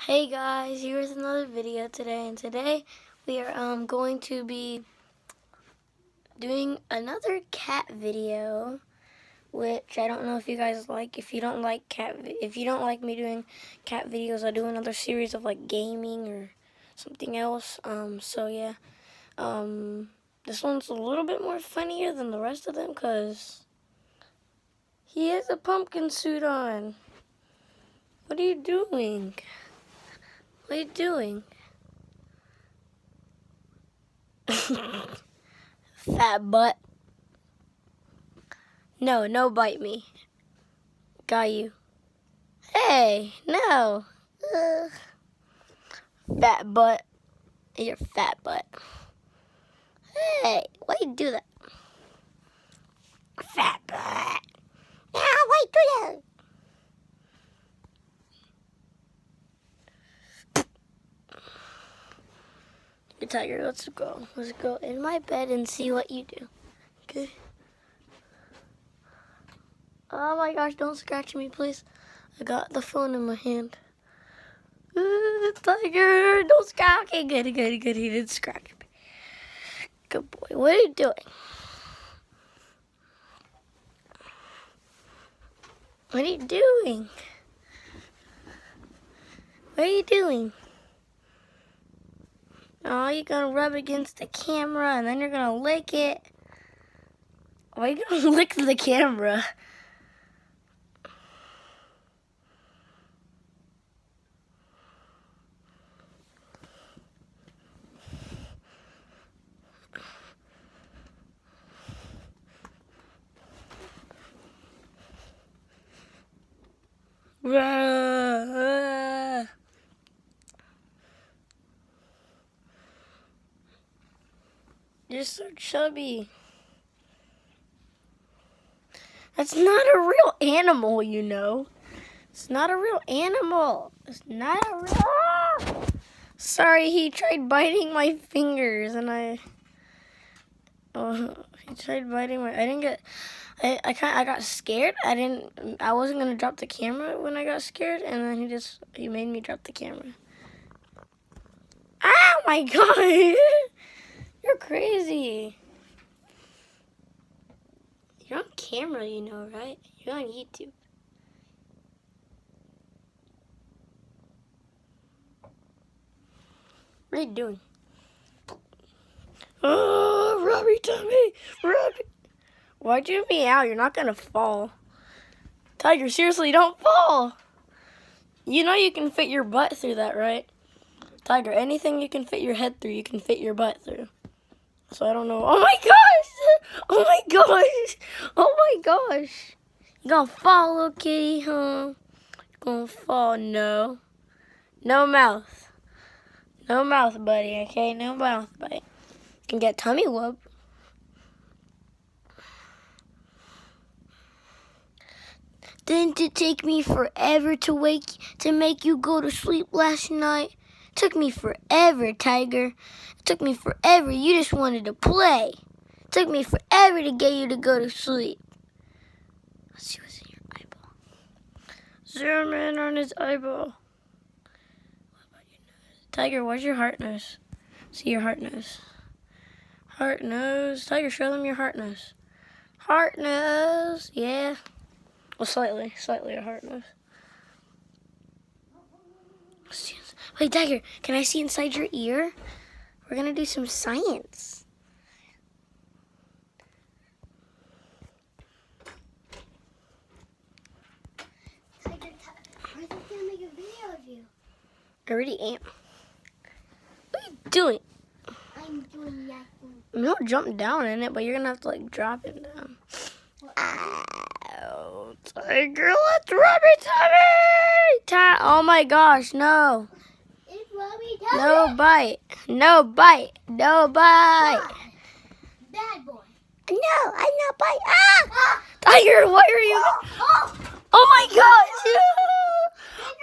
Hey guys, here's another video today, and today we are going to be doing another cat video, which I don't know if you guys like. If you don't like me doing cat videos, I'll do another series of like gaming or something else. So yeah, this one's a little bit more funnier than the rest of them because he has a pumpkin suit on. What are you doing? What are you doing? Fat butt. No, bite me. Got you. Hey, no. Ugh. Fat butt. You're fat butt. Hey, why you do that? Fat butt. Yeah, why you do that? Hey, Tiger, let's go. Let's go in my bed and see what you do. Okay? Oh my gosh, don't scratch me, please. I got the phone in my hand. Tiger, don't scratch me. Good. He didn't scratch me. Good boy. What are you doing? What are you doing? What are you doing? Oh, you're gonna rub against the camera and then you're gonna lick it. Why are you gonna lick the camera? You're so chubby. That's not a real animal, you know. It's not a real animal. It's not a real... Sorry, he tried biting my fingers and he tried biting my... I got scared. I wasn't gonna drop the camera when I got scared, and then he made me drop the camera. Oh my god! You're crazy. You're on camera, you know, right? You're on YouTube. What are you doing? Oh, Robbie, tummy! Robbie! Why'd you meow? You're not gonna fall. Tiger, seriously, don't fall! You know you can fit your butt through that, right? Tiger, anything you can fit your head through, you can fit your butt through. So I don't know. Oh my gosh! Oh my gosh! Oh my gosh! You gonna fall, little kitty, huh? You gonna fall? No. No mouth. No mouth, buddy, okay? No mouth, buddy. You can get tummy whoop. Didn't it take me forever to make you go to sleep last night? It took me forever, Tiger. It took me forever. You just wanted to play. It took me forever to get you to go to sleep. Let's see what's in your eyeball. Zoom in on his eyeball. What about your nose? Tiger, where's your heart nose? See your heart nose. Heart nose. Tiger, show them your heart nose. Heart nose. Yeah. Well, slightly a heart nose. Wait, Tiger, can I see inside your ear? We're gonna do some science. Tiger, I was gonna make a video of you. I already am. What are you doing? I'm doing nothing. No, jump down in it, but you're gonna have to like drop it down. Ow, Tiger, let's rub it, Tommy! Oh my gosh, no. It's Robbie, Tommy. No bite. No bite. No bite. Bad boy. No, I'm not bite. Ah! Tiger, why are you? Oh my gosh!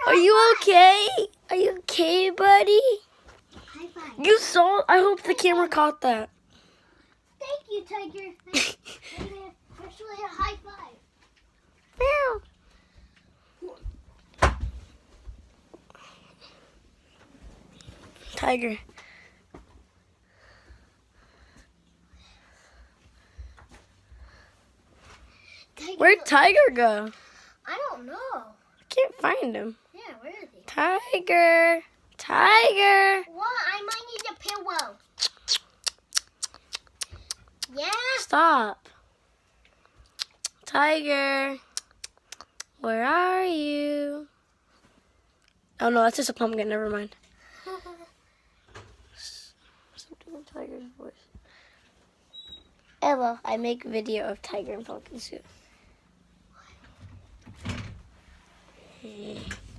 Are you okay? Are you okay, buddy? High five. You saw? I hope the camera caught that. Thank you, Tiger. Actually, a high five. Meow. Tiger. Tiger. Where'd Tiger go? I don't know. I can't find him. Yeah, where is he? Tiger. Tiger. What? I might need a pillow. Yeah. Stop. Tiger. Where are you? Oh no, that's just a pumpkin. Never mind. Stop doing Tiger's voice. Hello, I make video of Tiger in pumpkin suit.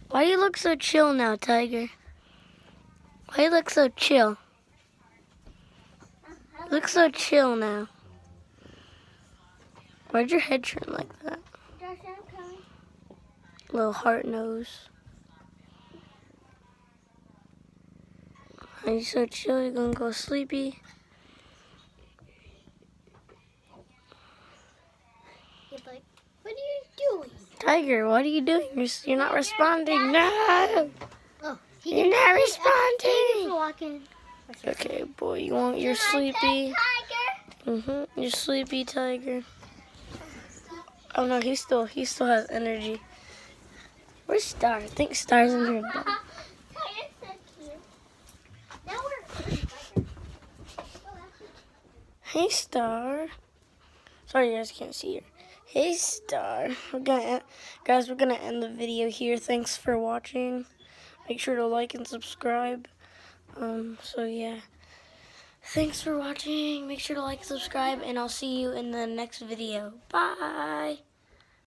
Why do you look so chill now, Tiger? Why do you look so chill? You look so chill now. Why'd your head turn like that? Josh, I'm coming. Little heart nose. Are you so chill? You're gonna go sleepy? He's like, what are you doing? Tiger, what are you doing? You're not responding. No! Oh, You're not He's responding! walking. Okay, boy, you're sleepy. You're sleepy, Tiger. Oh no, he still has energy. Where's Star? I think Star's in her bed. Tiger's so cute. Now we're Tiger. Hey, Star. Sorry, you guys can't see her. Hey, Star. We're gonna end the video here. Thanks for watching. Make sure to like and subscribe. So yeah. Thanks for watching. Make sure to like and subscribe, and I'll see you in the next video. Bye.